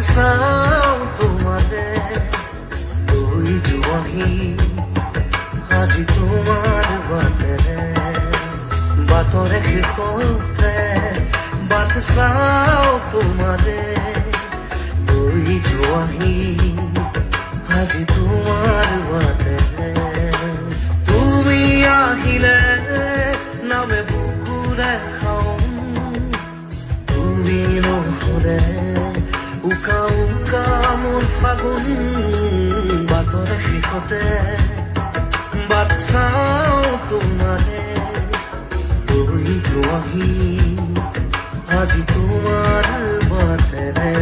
চাও তোমাৰে গৈ যোৱাহি আজি তোমাৰ বাটেৰে বাটৰে শেষতে বাট চাও তোমাৰে গৈ যোৱাহি আজি তোমাৰ বাটেৰে তুমি আহিলে নামে বুকুৰে খাওঁ তুমি নহ'লে উকা উকা মোৰ ফাগুন বাটৰে শেষতে বাট চাও তোমাৰে গৈ যোৱাহি আজি তোমাৰ বাটেৰে